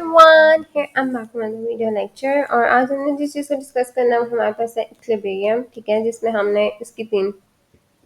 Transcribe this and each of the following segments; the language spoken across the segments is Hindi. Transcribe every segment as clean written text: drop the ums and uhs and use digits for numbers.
everyone, here I'm back with another video lecture. और आज हमने जिस चीज़ को डिस्कस करना है वो हमारे पास है इक्विलिब्रियम, ठीक है, जिसमें हमने इसकी 3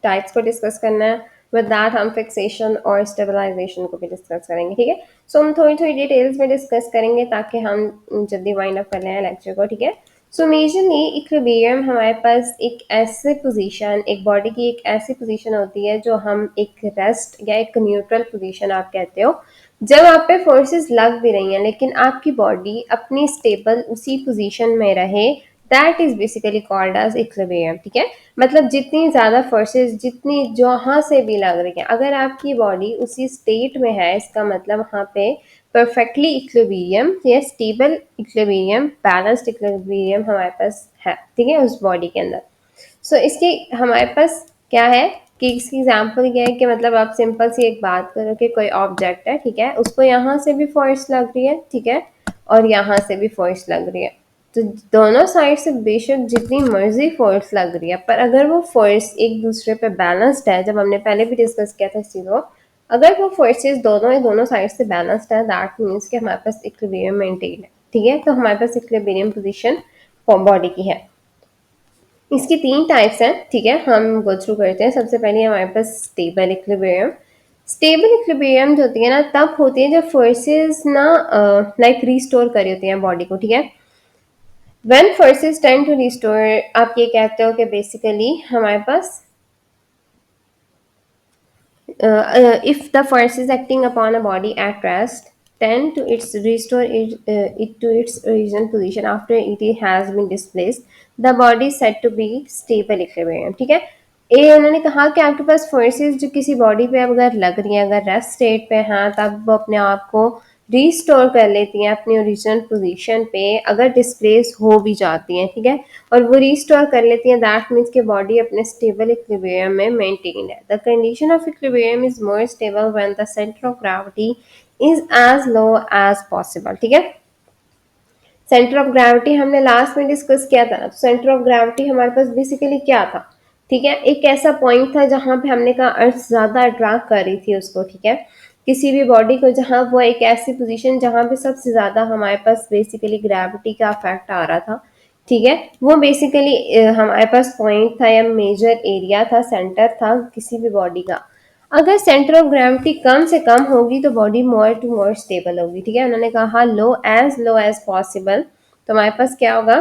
टाइप्स को डिस्कस करना है। विद दैट हम फिक्सेशन और स्टेबलाइजेशन को भी डिस्कस करेंगे, ठीक है। सो हम थोड़ी थोड़ी डिटेल्स में डिस्कस करेंगे ताकि हम जल्दी वाइंड अप कर लें लेक्चर को, ठीक है। सो मेजरली इक्विलिब्रियम हमारे पास एक ऐसे पोजीशन, एक बॉडी की एक ऐसी पोजीशन होती है जो हम एक रेस्ट या एक न्यूट्रल पोजीशन आप कहते हो, जब आप पे फोर्सेस लग भी रही हैं लेकिन आपकी बॉडी अपनी स्टेबल उसी पोजीशन में रहे, that is basically called as equilibrium, ठीक है। मतलब जितनी ज़्यादा फोर्सेस जितनी जहाँ से भी लग रही हैं, अगर आपकी बॉडी उसी स्टेट में है, इसका मतलब वहाँ पे परफेक्टली इक्विलिब्रियम या स्टेबल इक्विलिब्रियम, बैलेंस्ड इक्विलिब्रियम हमारे पास है, ठीक है, उस बॉडी के अंदर। सो इसके हमारे पास क्या है कि इसकी एग्जांपल ये है कि मतलब आप सिंपल सी एक बात करो कि कोई ऑब्जेक्ट है, ठीक है, उसको यहाँ से भी फोर्स लग रही है, ठीक है, और यहाँ से भी फोर्स लग रही है। तो दोनों साइड से बेशक जितनी मर्जी फोर्स लग रही है, पर अगर वो फोर्स एक दूसरे पे बैलेंस्ड है, जब हमने पहले भी डिस्कस किया था इस चीज़ को, अगर वो फोर्सेस दोनों साइड से बैलेंस्ड है, दैट मीन्स कि हमारे पास इक्विलिब्रियम मेंटेन है, ठीक है। तो हमारे पास इक्विलिब्रियम पोजीशन बॉडी की है। इसकी 3 टाइप्स हैं, ठीक है, हम गो थ्रू करते हैं। सबसे पहले हमारे पास स्टेबल इक्विलिब्रियम। स्टेबल इक्विलिब्रियम जो होती है ना, तब होती है जब फोर्सेस ना लाइक रिस्टोर करी होती हैं बॉडी को, ठीक है। When forces tend to restore, आप ये कहते हो कि बेसिकली हमारे पास if the forces acting upon a body at rest tend to its restore it to its original position after it has been displaced, the body is said to be stable equilibrium, ठीक है। ये उन्होंने कहा कि आपके पास फोर्सेस जो किसी बॉडी पे अगर लग रही हैं, अगर रेस्ट स्टेट पे हैं, तब वो अपने आप को रीस्टोर कर लेती हैं अपनी ओरिजिनल पोजीशन पे, अगर डिस्प्लेस हो भी जाती हैं, ठीक है, और वो रीस्टोर कर लेती हैं, दैट मीन्स कि बॉडी अपने स्टेबल इक्विलिब्रियम में मेंटेन है। The condition of equilibrium is more stable when the centre of gravity is as low as possible, ठीक है। सेंटर ऑफ ग्रेविटी हमने लास्ट में डिस्कस किया था। तो सेंटर ऑफ ग्रेविटी हमारे पास बेसिकली क्या था, ठीक है, एक ऐसा पॉइंट था जहां पे हमने कहा अर्थ ज्यादा अट्रैक्ट कर रही थी उसको, ठीक है, किसी भी बॉडी को, जहां वो एक ऐसी पोजीशन जहां पे सबसे ज्यादा हमारे पास बेसिकली ग्रेविटी का इफेक्ट आ रहा था, ठीक है। वो बेसिकली हमारे पास पॉइंट था या मेजर एरिया था, सेंटर था किसी भी बॉडी का। अगर सेंटर ऑफ ग्रेविटी कम से कम होगी तो body more to more stable होगी, ठीक है। उन्होंने कहा लो एज पॉसिबल, तो हमारे पास क्या होगा,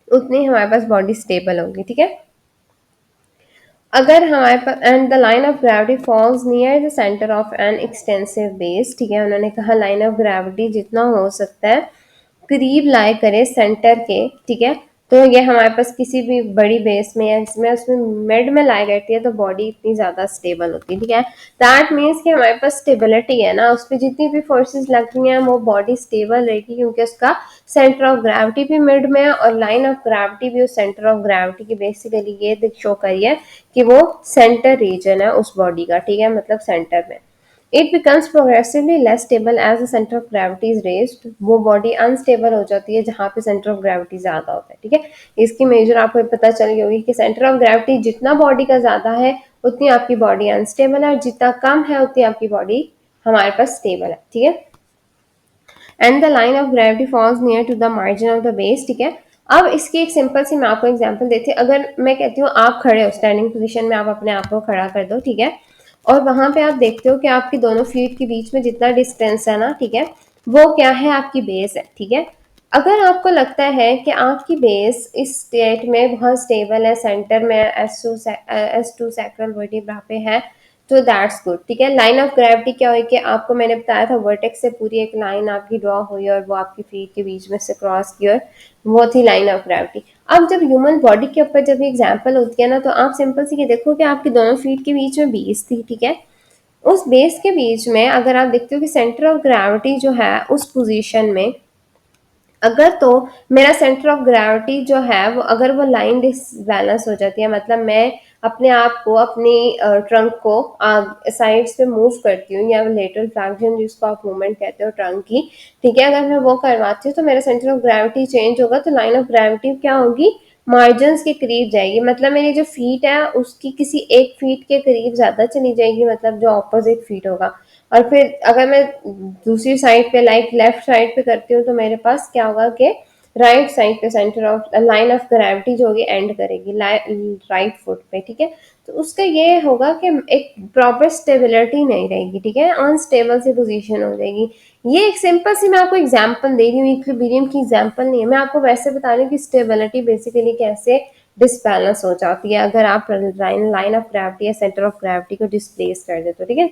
उतनी हमारे पास बॉडी स्टेबल होगी, ठीक है। अगर हमारे पास and the line of gravity falls near the centre of an extensive base, ठीक है, उन्होंने कहा लाइन ऑफ ग्रेविटी जितना हो सकता है करीब लाए करे सेंटर के, ठीक है, तो ये हमारे पास किसी भी बड़ी बेस में या इसमें उसमें मिड में लाई करती है तो बॉडी इतनी ज़्यादा स्टेबल होती है, ठीक है। दैट मीन्स कि हमारे पास स्टेबिलिटी है ना, उस पर जितनी भी फोर्सेस लग रही हैं वो बॉडी स्टेबल रहेगी, क्योंकि उसका सेंटर ऑफ ग्रेविटी भी मिड में है और लाइन ऑफ ग्रेविटी भी उस सेंटर ऑफ ग्रेविटी की बेसिकली ये शो करी है कि वो सेंटर रीजन है उस बॉडी का, ठीक है, मतलब सेंटर में। It becomes progressively less stable as the centre of gravity is raised, वो बॉडी अनस्टेबल हो जाती है जहाँ पे सेंटर ऑफ ग्रेविटी ज्यादा होता है, ठीक है। इसकी मेजर आपको पता चल गई होगी कि सेंटर ऑफ ग्रेविटी जितना बॉडी का ज्यादा है उतनी आपकी बॉडी अनस्टेबल है, और जितना कम है उतनी आपकी बॉडी हमारे पास स्टेबल है, ठीक है। And the line of gravity falls near to the margin of the base, ठीक है। अब इसकी एक सिंपल सी मैं आपको एग्जांपल देती हूँ। अगर मैं कहती हूँ आप खड़े हो स्टैंडिंग पोजीशन में, आप अपने आप को खड़ा कर दो, ठीक है, और वहां पे आप देखते हो कि आपकी दोनों फीट के बीच में जितना डिस्टेंस है ना, ठीक है, वो क्या है, आपकी बेस है, ठीक है। अगर आपको लगता है कि आपकी बेस इस स्टेट में बहुत स्टेबल है, सेंटर में S2 सैक्रल वर्टिब्रा पे है, तो दैट्स गुड, ठीक है। लाइन ऑफ ग्रेविटी क्या हुई कि आपको मैंने बताया था वर्टेक्स से पूरी एक लाइन आपकी ड्रॉ हुई और वो आपकी फीट के बीच में से क्रॉस की, और वो थी लाइन ऑफ ग्रेविटी। अब जब ह्यूमन बॉडी के ऊपर जब एग्जाम्पल होती है ना, तो आप सिंपल सी ये देखो कि आपकी दोनों फीट के बीच में बेस थी, ठीक है। उस बेस के बीच में अगर आप देखते हो कि सेंटर ऑफ ग्रेविटी जो है उस पोजीशन में, अगर तो मेरा सेंटर ऑफ ग्रेविटी जो है वो अगर वो लाइन डिसबैलेंस हो जाती है, मतलब मैं अपने आप को अपनी ट्रंक को साइड्स पे मूव करती हूँ, या लेटरल फ्लैक्शन जिसको आप मूवमेंट कहते हो ट्रंक की, ठीक है, अगर मैं वो करवाती हूँ तो मेरा सेंटर ऑफ ग्रेविटी चेंज होगा, तो लाइन ऑफ ग्रेविटी क्या होगी, मार्जिन के करीब जाएगी, मतलब मेरी जो फीट है उसकी किसी एक फीट के करीब ज्यादा चली जाएगी, मतलब जो ऑपोजिट फीट होगा। और फिर अगर मैं दूसरी साइड पे लाइक लेफ्ट साइड पे करती हूँ तो मेरे पास क्या होगा कि राइट साइड पे centre of line of gravity जो होगी एंड करेगी राइट फुट पे, ठीक है। तो उसका ये होगा कि एक प्रॉपर स्टेबिलिटी नहीं रहेगी, ठीक है, अनस्टेबल सी पोजीशन हो जाएगी। ये एक सिंपल सी मैं आपको एग्जांपल दे रही हूँ, इक्विलिब्रियम की एग्जांपल नहीं है, मैं आपको वैसे बता रही हूँ कि स्टेबिलिटी बेसिकली कैसे डिसबैलेंस हो जाती है अगर आप लाइन ऑफ ग्रेविटी या सेंटर ऑफ ग्रेविटी को डिस्प्लेस कर दे तो, ठीक है।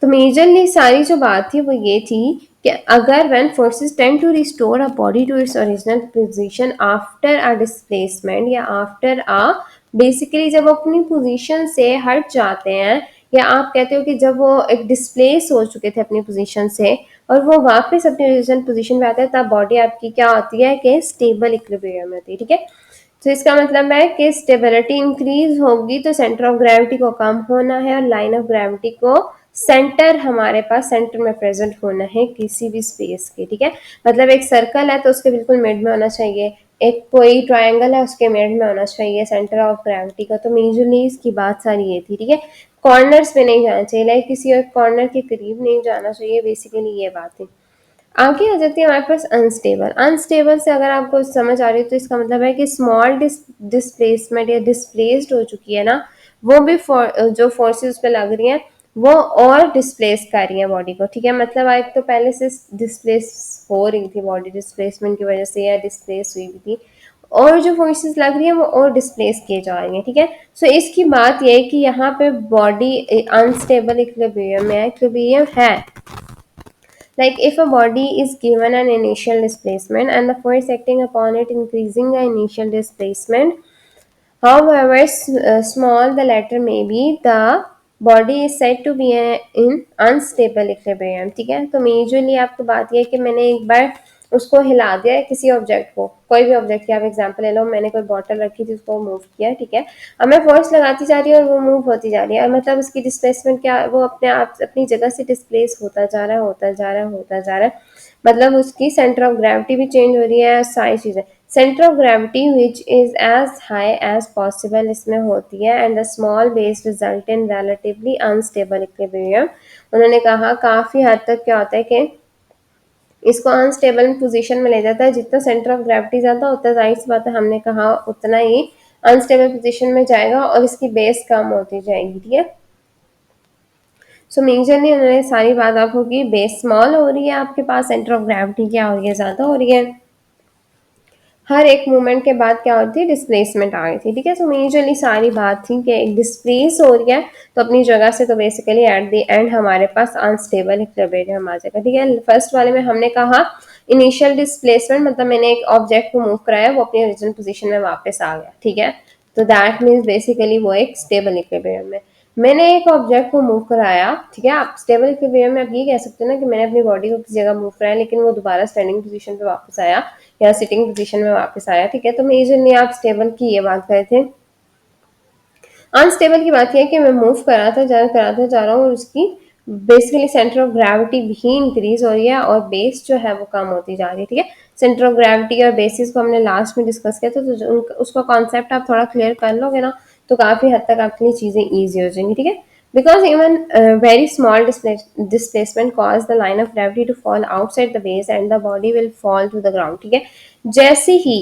तो मेजरली सारी जो बात थी वो ये थी कि अगर when forces tend to restore a body to its original position after a displacement या आफ्टर अ बेसिकली जब वो अपनी पोजीशन से हट जाते हैं, या आप कहते हो कि जब वो एक डिस्प्लेस हो चुके थे अपनी पोजीशन से और वो वापस अपनी ओरिजिनल पोजीशन पे आते हैं, तब बॉडी आपकी क्या होती है कि स्टेबल इक्विलिब्रियम में होती है, ठीक है। तो इसका मतलब है कि स्टेबिलिटी इंक्रीज होगी तो सेंटर ऑफ ग्रेविटी को कम होना है और लाइन ऑफ ग्रेविटी को सेंटर हमारे पास सेंटर में प्रेजेंट होना है किसी भी स्पेस के, ठीक है। मतलब एक सर्कल है तो उसके बिल्कुल मिड में होना चाहिए, एक कोई ट्रायंगल है उसके मिड में होना चाहिए सेंटर ऑफ ग्रेविटी का। तो मेजरली इसकी बात सारी ये थी, ठीक है। कॉर्नर्स पे नहीं जाना चाहिए, लाइक किसी और कॉर्नर के करीब नहीं जाना चाहिए, बेसिकली ये बात है। आगे आ जाती है हमारे पास अनस्टेबल। अनस्टेबल से अगर आपको समझ आ रही है तो इसका मतलब है कि स्मॉल डिस्प्लेसमेंट या डिस्प्लेस्ड हो चुकी है ना, वो भी जो फोर्सेस उस पर लग रही हैं वो और डिस्प्लेस कर रही है बॉडी को, ठीक है। मतलब एक तो पहले से डिस्प्लेस हो रही थी बॉडी डिस्प्लेसमेंट की वजह से या डिस्प्लेस हुई भी थी, और जो फोर्सेस लग रही है वो और डिस्प्लेस किए जा रही हैं, ठीक है। सो इसकी बात यह है कि यहाँ पे बॉडी अनस्टेबल इक्विलिब्रियम में है, इक्विलिब्रियम है। Like if a body is given an initial displacement and the force acting upon it increasing the initial displacement, however small the latter may be, the body is said to be in unstable equilibrium, ठीक है। तो मेजरली आपको बात यह है कि मैंने एक बार उसको हिला दिया है किसी ऑब्जेक्ट को, कोई भी ऑब्जेक्ट की आप एग्जांपल ले लो, मैंने कोई बॉटल रखी थी उसको मूव किया, ठीक है। अब मैं फोर्स लगाती जा रही हूँ और वो मूव होती जा रही है, मतलब उसकी डिस्प्लेसमेंट क्या, वो अपने आप अपनी जगह से डिस्प्लेस होता जा रहा है, होता जा रहा है, होता जा रहा है, मतलब उसकी सेंटर ऑफ ग्रेविटी भी चेंज हो रही है, सारी चीज़ें। Centre of gravity which is as high as possible इसमें होती है and the small base result in relatively unstable equilibrium. उन्होंने कहा काफ़ी हद तक क्या होता है कि इसको अनस्टेबल पोजीशन में ले जाता है, जितना सेंटर ऑफ ग्रेविटी ज़्यादा होता है जाहिर सी बात है हमने कहा उतना ही अनस्टेबल पोजीशन में जाएगा और इसकी बेस कम होती जाएगी, ठीक है। सो मेजरली उन्होंने सारी बात आपको की, बेस स्मॉल हो रही है आपके पास, सेंटर ऑफ ग्रेविटी क्या हो रही है, ज़्यादा हो रही है, हर एक मूवमेंट के बाद क्या होती है डिस्प्लेसमेंट आ रही थी, ठीक है। सो मेजरली सारी बात थी कि एक डिस्प्लेस हो रही है तो अपनी जगह से, तो बेसिकली एट द एंड हमारे पास अनस्टेबल इक्विलिब्रियम आ जाएगा, ठीक है। फर्स्ट वाले में हमने कहा इनिशियल डिस्प्लेसमेंट, मतलब मैंने एक ऑब्जेक्ट को मूव कराया वो अपनी ओरिजिनल पोजीशन में वापस आ गया, ठीक है। तो दैट मीन्स बेसिकली वो एक स्टेबल इक्विलिब्रियम में। मैंने एक ऑब्जेक्ट को मूव कराया, ठीक है। आप स्टेबल इक्विलिब्रियम में आप ये कह सकते हो ना कि मैंने अपनी बॉडी को किसी जगह मूव कराया लेकिन वो दोबारा स्टैंडिंग पोजीशन पे वापस आया या सिटिंग पोजीशन में वापस आया, ठीक है। तो मेजरली आप स्टेबल की ये बात कर रहे थे। अनस्टेबल की बात यह है कि मैं मूव कराता जा रहा हूँ और उसकी बेसिकली सेंटर ऑफ ग्रेविटी भी इंक्रीज हो रही है और बेस जो है वो कम होती जा रही है, ठीक है। सेंटर ऑफ ग्रेविटी और बेसिस को हमने लास्ट में डिस्कस किया था, तो उसका कॉन्सेप्ट आप थोड़ा क्लियर कर लोगे ना तो काफ़ी हद तक आपके लिए चीज़ें ईजी हो जाएंगी, ठीक है। Because even very small displacement cause the line of gravity to fall outside the base and the body will fall to the ground, ठीक है। जैसे ही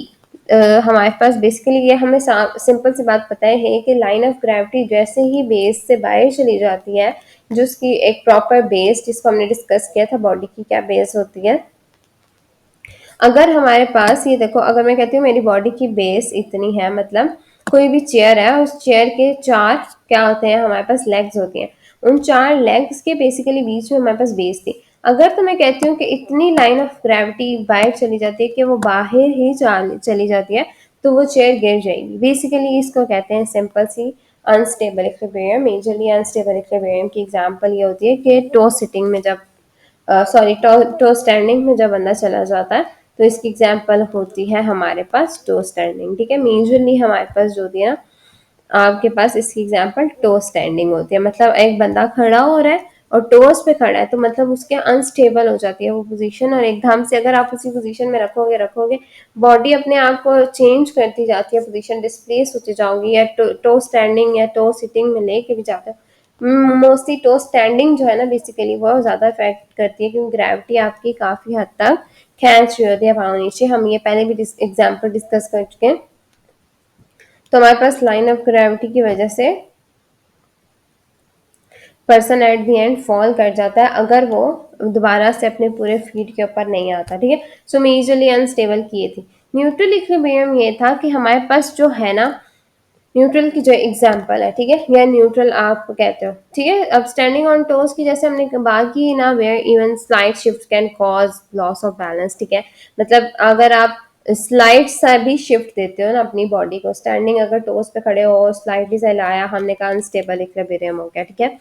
हमारे पास बेसिकली ये हमें सिंपल सी बात पता है कि लाइन ऑफ ग्रेविटी जैसे ही बेस से बाहर चली जाती है, जो उसकी एक प्रॉपर बेस जिसको हमने डिस्कस किया था बॉडी की क्या बेस होती है, अगर हमारे पास ये देखो, अगर मैं कहती हूँ मेरी बॉडी की बेस इतनी है, मतलब कोई भी चेयर है उस चेयर के चार क्या होते हैं हमारे पास लेग्स होती हैं, उन चार लेग्स के बेसिकली बीच में हमारे पास बेस थी। अगर तो मैं कहती हूँ कि इतनी लाइन ऑफ ग्रेविटी बाहर चली जाती है कि वो बाहर ही चली जाती है तो वो चेयर गिर जाएगी, बेसिकली इसको कहते हैं सिंपल सी unstable equilibrium. Majorly unstable equilibrium की एग्जांपल ये होती है कि टो सिटिंग में जब सॉरी टो स्टैंडिंग में जब बंदा चला जाता है तो इसकी एग्जांपल होती है हमारे पास टो स्टैंडिंग, ठीक है। मेजरली हमारे पास जो होती है ना आपके पास इसकी एग्जांपल टो स्टैंडिंग होती है, मतलब एक बंदा खड़ा हो रहा है और टोस पे खड़ा है तो मतलब उसके अनस्टेबल हो जाती है वो पोजीशन, और एकदम से अगर आप उसी पोजीशन में रखोगे बॉडी अपने आप को चेंज करती जाती है, पोजीशन डिस्प्लेस होती जाओगी, या टो स्टैंडिंग या टो सिटिंग में लेके भी जाता है मोस्टली टो स्टैंडिंग जो है ना बेसिकली वो ज़्यादा इफेक्ट करती है, क्योंकि ग्रेविटी आपकी काफ़ी हद तक खींच रही होती है पाँव नीचे। हम ये पहले भी एग्जाम्पल डिस्कस कर चुके हैं। तो हमारे पास लाइन ऑफ ग्रेविटी की वजह से person at the and fall कर जाता है अगर वो दोबारा से अपने पूरे फीट के ऊपर नहीं आता, ठीक है। सो मेजरली अनस्टेबल किए थी। न्यूट्रल इक्विलिब्रियम ये था कि हमारे पास जो है ना, न्यूट्रल की जो एग्जांपल है, ठीक है, या न्यूट्रल आप कहते हो, ठीक है। अब स्टैंडिंग ऑन टोज की जैसे हमने बात की ना, where even slide shift can cause loss of balance, ठीक है। मतलब अगर आप स्लाइड सा भी शिफ्ट देते हो ना अपनी बॉडी को, स्टैंडिंग अगर टोज पे खड़े हो, स्लाइडली से हिलाया, हमने कहा अनस्टेबल इक्विलिब्रियम हो गया, ठीक है।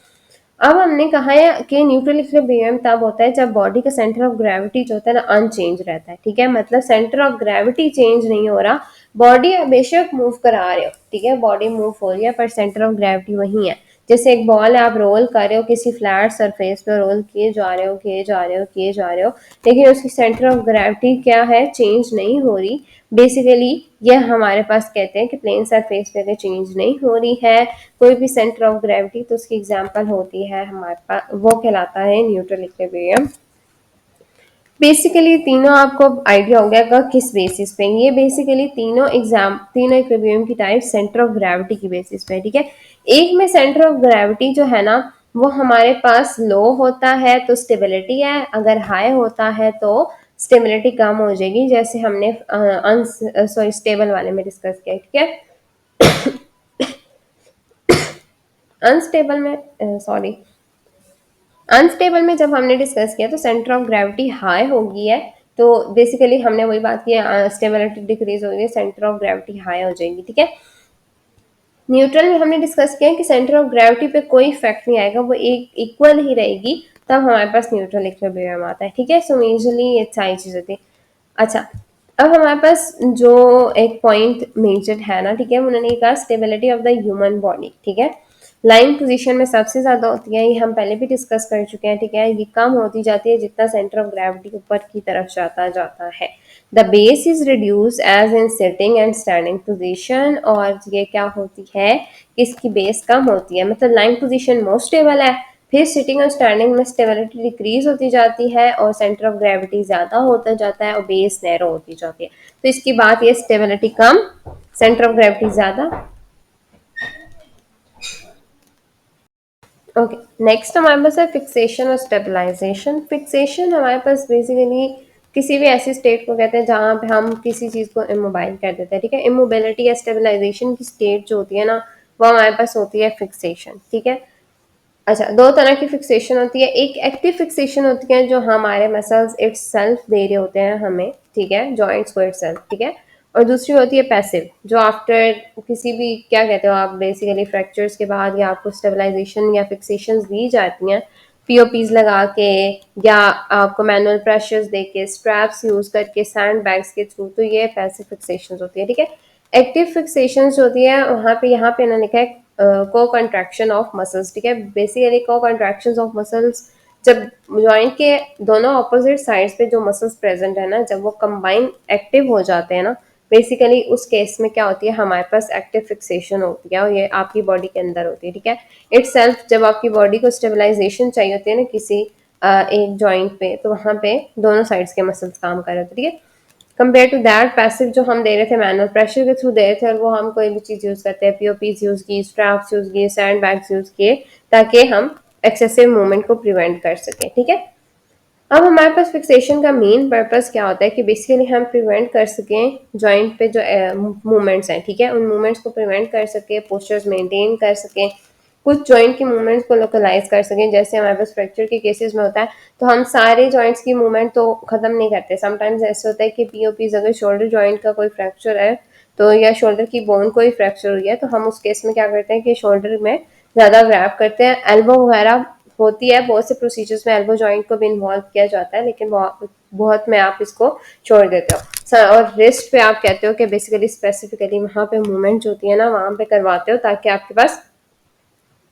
अब हमने कहा है कि न्यूट्रल इक्विलिब्रियम तब होता है जब बॉडी का सेंटर ऑफ ग्रेविटी जो होता है ना अनचेंज रहता है, ठीक है। मतलब सेंटर ऑफ ग्रेविटी चेंज नहीं हो रहा, बॉडी बेशक मूव करा रहे हो, ठीक है, बॉडी मूव हो रही है पर सेंटर ऑफ ग्रेविटी वही है। जैसे एक बॉल है, आप रोल कर रहे हो किसी फ्लैट सरफेस पे, रोल किए जा रहे हो, किए जा रहे हो, किए जा रहे हो, लेकिन उसकी सेंटर ऑफ ग्रेविटी क्या है, चेंज नहीं हो रही। बेसिकली ये हमारे पास कहते हैं कि प्लेन सरफेस पे अगर चेंज नहीं हो रही है कोई भी सेंटर ऑफ ग्रेविटी, तो उसकी एग्जांपल होती है हमारे पास, वो कहलाता है न्यूट्रल इक्विलिब्रियम। बेसिकली तीनों आपको आइडिया हो गया कि किस बेसिस पे ये, बेसिकली तीनों इक्विलिब्रियम की टाइप सेंटर ऑफ ग्रेविटी की बेसिस पे, ठीक है। एक में सेंटर ऑफ ग्रेविटी जो है ना वो हमारे पास लो होता है तो स्टेबिलिटी है, अगर हाई होता है तो स्टेबिलिटी कम हो जाएगी, जैसे हमने सॉरी स्टेबल वाले में डिस्कस किया, ठीक है। अनस्टेबल में सॉरी अनस्टेबल में जब हमने डिस्कस किया तो सेंटर ऑफ ग्रेविटी हाई होगी है, तो बेसिकली हमने वही बात की, स्टेबिलिटी डिक्रीज होगी, सेंटर ऑफ ग्रेविटी हाई हो जाएगी, ठीक है। न्यूट्रल में हमने डिस्कस किया कि सेंटर ऑफ ग्रेविटी पे कोई इफेक्ट नहीं आएगा, वो एक इक्वल ही रहेगी, तब हमारे पास न्यूट्रल इक्विलिब्रियम आता है, ठीक है। सो मेजरली ये सारी चीजें थी। अच्छा, अब हमारे पास जो एक पॉइंट मेजर है ना, ठीक है, उन्होंने कहा stability of the human body, ठीक है। लाइन पोजीशन में सबसे ज्यादा होती है, ये हम पहले भी डिस्कस कर चुके हैं, ठीक है। ये कम होती जाती है जितना सेंटर ऑफ ग्रेविटी ऊपर की तरफ जाता जाता है। The base is reduce as in sitting and standing position, और ये क्या होती है कि इसकी बेस कम होती है, मतलब लाइन पोजीशन मोस्ट स्टेबल है, फिर सिटिंग और स्टैंडिंग में स्टेबिलिटी डिक्रीज होती जाती है और सेंटर ऑफ ग्रेविटी ज्यादा होता जाता है और बेस नैरो होती जाती है। तो इसकी बात ये stability come, centre of gravity ज्यादा। ओके, नेक्स्ट हमारे पास है फिक्सेशन और स्टेबलाइजेशन। फिक्सेशन हमारे पास बेसिकली किसी भी ऐसी स्टेट को कहते हैं जहाँ पे हम किसी चीज़ को इमोबाइल कर देते हैं, ठीक है। इमोबिलिटी या स्टेबलाइजेशन की स्टेट जो होती है ना वो हमारे पास होती है फिक्सेशन, ठीक है। अच्छा, दो तरह की फिक्सेशन होती है, एक एक्टिव फिक्सेशन होती है जो हमारे मसल्स इट्स सेल्फ दे रहे होते हैं हमें, ठीक है, जॉइंट्स को इट्स सेल्फ, ठीक है। और दूसरी होती है पैसिव, जो आफ्टर किसी भी क्या कहते हो आप, बेसिकली फ्रैक्चर्स के बाद या आपको स्टेबलाइजेशन या फिक्सेशन दी जाती हैं पीओपीज लगा के, या आपको मैनुअल प्रेशर्स दे के, स्ट्रैप्स यूज करके, सैंड बैग्स के थ्रू, तो ये पैसिव फिक्सेशन होती है, ठीक है। एक्टिव फिक्सेशन होती है वहाँ पे, यहाँ पे ना लिखा है को कंट्रैक्शन ऑफ मसल्स, ठीक है। बेसिकली को कंट्रैक्शन ऑफ मसल्स, जब जॉइंट के दोनों ऑपोजिट साइड्स पे जो मसल्स प्रेजेंट है ना, जब वो कंबाइन एक्टिव हो जाते हैं ना, बेसिकली उस केस में क्या होती है हमारे पास एक्टिव फिक्सेशन होती है, और ये आपकी बॉडी के अंदर होती है, ठीक है। इट्स सेल्फ जब आपकी बॉडी को स्टेबलाइजेशन चाहिए होती है ना किसी एक जॉइंट पे, तो वहाँ पे दोनों साइड्स के मसल्स काम कर रहे होते हैं, ठीक है। कंपेयर टू दैट पैसिव जो हम दे रहे थे मैनुअल प्रेशर के थ्रू दे रहे थे, और वो हम कोई भी चीज़ यूज़ करते हैं, पीओपीज यूज़ की, स्ट्रैप्स यूज़ किए, सैंड बैग्स यूज़ किए, ताकि हम एक्सेसिव मूवमेंट को प्रिवेंट कर सकें, ठीक है। अब हमारे पास फिक्सेशन का मेन पर्पस क्या होता है कि बेसिकली हम प्रिवेंट कर सकें जॉइंट पे जो मूवमेंट्स हैं, ठीक है, उन मूवमेंट्स को प्रिवेंट कर सकें, पोस्चर्स मेंटेन कर सकें, कुछ जॉइंट की मूवमेंट्स को लोकलाइज कर सकें। जैसे हमारे पास फ्रैक्चर के केसेस में होता है तो हम सारे जॉइंट्स की मूवमेंट तो खत्म नहीं करते, समटाइम्स ऐसे होता है कि पीओपीज अगर शोल्डर जॉइंट का कोई फ्रैक्चर है तो, या शोल्डर की बोन कोई फ्रैक्चर हुई है, तो हम उस केस में क्या करते हैं कि शोल्डर में ज़्यादा ग्रैब करते हैं, एल्बो वगैरह होती है, बहुत से प्रोसीजर्स में एल्बो जॉइंट को भी इन्वॉल्व किया जाता है, लेकिन बहुत में आप इसको छोड़ देते हो। और रिस्ट पे आप कहते हो कि बेसिकली स्पेसिफिकली वहाँ पे मूवमेंट होती है ना वहाँ पे करवाते हो, ताकि आपके पास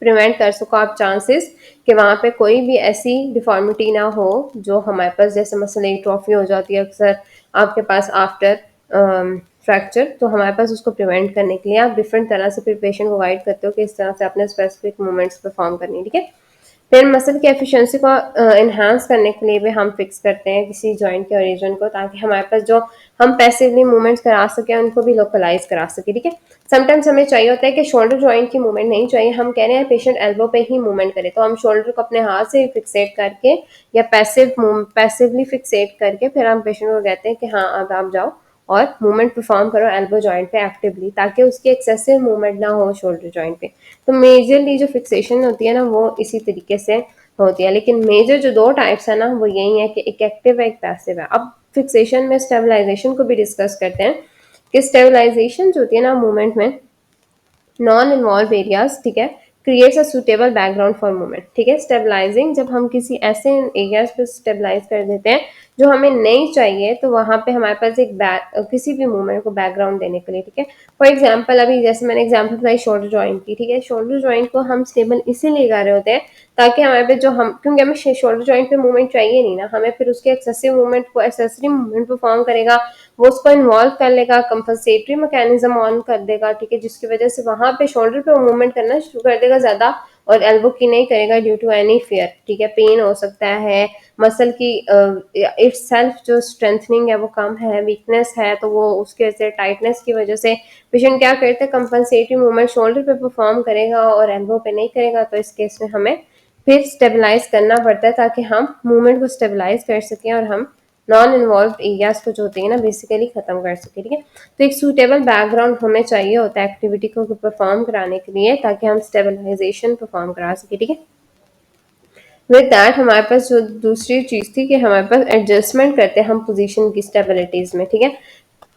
प्रिवेंट कर सको आप चांसेस कि वहाँ पे कोई भी ऐसी डिफॉर्मिटी ना हो जो हमारे पास, जैसे मसल एट्रोफी हो जाती है अक्सर आपके पास आफ्टर फ्रैक्चर, तो हमारे पास उसको प्रिवेंट करने के लिए आप डिफरेंट तरह से फिर पेशेंट को गाइड करते हो कि इस तरह से अपने स्पेसिफिक मूवमेंट्स परफॉर्म करनी है, ठीक है। फिर मसल की एफिशिएंसी को इन्हांस करने के लिए भी हम फिक्स करते हैं किसी जॉइंट के ओरिजिन को, ताकि हमारे पास जो हम पैसिवली मूवमेंट्स करा सकें उनको भी लोकलाइज करा सके, ठीक है। समटाइम्स हमें चाहिए होता है कि शोल्डर जॉइंट की मूवमेंट नहीं चाहिए, हम कह रहे हैं पेशेंट एल्बो पे ही मूवमेंट करे, तो हम शोल्डर को अपने हाथ से फिक्सेट करके या पैसिवली फिक्सेट करके फिर हम पेशेंट को कहते हैं कि हाँ अब आप जाओ और मूवमेंट परफॉर्म करो एल्बो जॉइंट पे एक्टिवली, ताकि उसकी एक्सेसिव मूवमेंट ना हो शोल्डर जॉइंट पे। तो मेजरली जो फिक्सेशन होती है ना वो इसी तरीके से होती है, लेकिन मेजर जो दो टाइप्स है ना वो यही है कि एक एक्टिव है एक पैसिव है। अब फिक्सेशन में स्टेबलाइजेशन को भी डिस्कस करते हैं कि स्टेबलाइजेशन जो होती है ना मूवमेंट में नॉन इन्वॉल्व एरियाज, ठीक है, creates a suitable background for movement, ठीक है। स्टेबलाइजिंग जब हम किसी ऐसे एरियाज पे स्टेबलाइज कर देते हैं जो हमें नहीं चाहिए, तो वहां पे हमारे पास एक किसी भी मूवमेंट को बैकग्राउंड देने के लिए, ठीक है। फॉर एग्जांपल अभी जैसे मैंने एग्जांपल बताई शोल्डर जॉइंट की, ठीक है, शोल्डर जॉइंट को हम स्टेबल इसीलिए कर रहे होते हैं ताकि हमारे पे जो हम, क्योंकि हमें शोल्डर जॉइंट पे मूवमेंट चाहिए नहीं ना, हमें फिर उसके एक्सेसिव मूवमेंट को एक्सेसरी मूवमेंट परफॉर्म करेगा, वो उसको इन्वॉल्व कर लेगा, कंपनसेटरी मैकेनिज्म ऑन कर देगा, ठीक है, जिसकी वजह से वहां पे शोल्डर पे मूवमेंट करना शुरू कर देगा ज्यादा और एल्बो की नहीं करेगा ड्यू टू एनी फियर, ठीक है। पेन हो सकता है, मसल की इट्स सेल्फ जो स्ट्रेंथनिंग है वो कम है, वीकनेस है, तो वो उसके वजह से टाइटनेस की वजह से पेशेंट क्या करते हैं कंपनसेटरी मूवमेंट शोल्डर पे परफॉर्म करेगा और एल्बो पे नहीं करेगा, तो इस केस में हमें फिर स्टेबलाइज करना पड़ता है ताकि हम मूवमेंट को स्टेबलाइज कर सकें और हम नॉन इन्वॉल्व एरियाज को जो होती है ना बेसिकली खत्म कर सके, ठीक है। तो एक सूटेबल बैकग्राउंड हमें चाहिए होता है एक्टिविटी को परफॉर्म कराने के लिए ताकि हम स्टेबलाइजेशन परफॉर्म करा सके, ठीक है। विद दैट हमारे पास जो दूसरी चीज थी कि हमारे पास एडजस्टमेंट करते हैं हम पोजीशन की स्टेबिलिटीज में, ठीक है।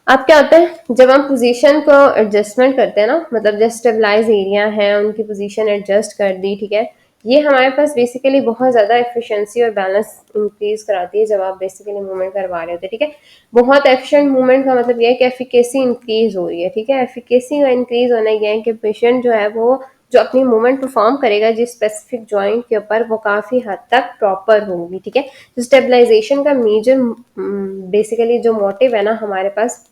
अब क्या होता है जब हम पोजीशन को एडजस्टमेंट करते हैं ना, मतलब जो स्टेबलाइज एरिया है उनकी पोजीशन एडजस्ट कर दी, ठीक है, ये हमारे पास बेसिकली बहुत ज़्यादा एफिशिएंसी और बैलेंस इंक्रीज कराती है जब आप बेसिकली मूवमेंट करवा रहे होते हैं, ठीक है। बहुत एफिशिएंट मूवमेंट का मतलब ये है कि एफिकेसी इंक्रीज हो रही है, ठीक है। एफिकेसी का इंक्रीज होना ये है कि पेशेंट जो है वो जो अपनी मूवमेंट परफॉर्म करेगा जिस स्पेसिफिक जॉइंट के ऊपर वो काफ़ी हद तक प्रॉपर होगी, ठीक है। तो स्टेबलाइजेशन का मेजर बेसिकली जो मोटिव है ना हमारे पास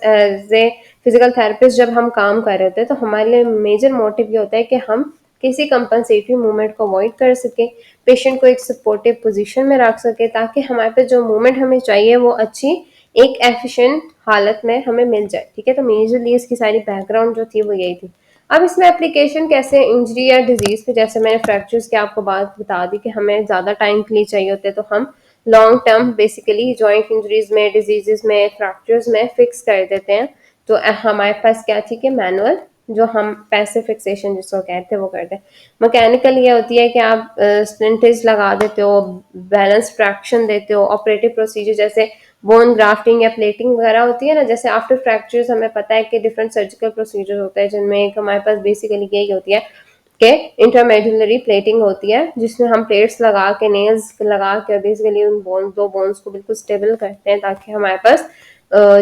एज ए फिजिकल थेरेपिस्ट जब हम काम कर रहे होते हैं तो हमारे लिए मेजर मोटिव ये होता है कि हम किसी कंपनसेटरी मूवमेंट को अवॉइड कर सके, पेशेंट को एक सपोर्टिव पोजीशन में रख सके ताकि हमारे पे जो मूवमेंट हमें चाहिए वो अच्छी एक एफिशिएंट हालत में हमें मिल जाए, ठीक है। तो मेजरली इसकी सारी बैकग्राउंड जो थी वो यही थी। अब इसमें एप्लीकेशन कैसे इंजरी या डिजीज पे, जैसे मैंने फ्रैक्चर्स की आपको बात बता दी कि हमें ज़्यादा टाइम के लिए चाहिए होते हैं, तो हम long term basically joint injuries में, डिजीजेस में, फ्रैक्चर्स में फिक्स कर देते हैं। तो हमारे पास क्या थी कि मैनुअल जो हम पैसे फिक्सेशन जिसको कहते हैं वो करते हैं। मैकेनिकल ये होती है कि आप स्प्लिंटेज लगा देते हो, बैलेंस ट्रैक्शन देते हो, ऑपरेटिव प्रोसीजर जैसे बोन ग्राफ्टिंग या प्लेटिंग वगैरह होती है ना, जैसे आफ्टर फ्रैक्चर्स हमें पता है कि डिफरेंट सर्जिकल प्रोसीजर होते हैं जिनमें एक हमारे पास बेसिकली यही होती है कि इंटरमेडुलरी प्लेटिंग होती है जिसमें हम प्लेट्स लगा के नेल्स लगा के बेसिकली उन दो बोन्स को बिल्कुल स्टेबल करते हैं ताकि हमारे पास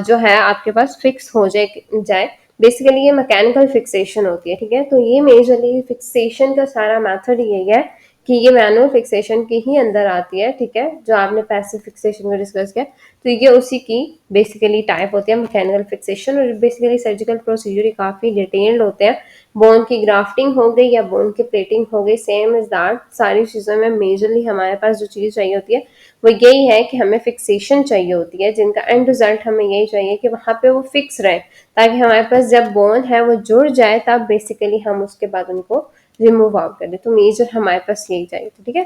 जो है आपके पास फिक्स हो जाए। बेसिकली ये मैकेनिकल फिक्सेशन होती है, ठीक है। तो ये मेजरली फिक्सेशन का सारा मेथड यही है कि ये मैनुअल फिक्सेशन की ही अंदर आती है, ठीक है, जो आपने पैसिव फिक्सेशन को डिस्कस किया, तो ये उसी की बेसिकली टाइप होती है मैकेनिकल फिक्सेशन। और बेसिकली सर्जिकल प्रोसीजर काफ़ी डिटेल्ड होते हैं, बोन की ग्राफ्टिंग हो गई या बोन की प्लेटिंग हो गई, सेम इज दैट सारी चीज़ों में मेजरली हमारे पास जो चीज़ चाहिए होती है वो यही है कि हमें फिक्सेशन चाहिए होती है, जिनका एंड रिजल्ट हमें यही चाहिए कि वहाँ पे वो फिक्स रहे ताकि हमारे पास जब बोन है वो जुड़ जाए तब बेसिकली हम उसके बाद उनको रिमूव आउट कर दे। तो मेजर हमारे पास यही चाहिए था, ठीक है।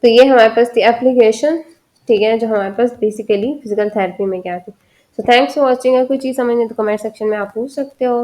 तो ये हमारे पास थी एप्लीकेशन, ठीक है, जो हमारे पास बेसिकली फिजिकल थेरेपी में क्या थी। So thanks for watching. अगर कोई चीज़ समझ नहीं तो कमेंट सेक्शन में आप पूछ सकते हो।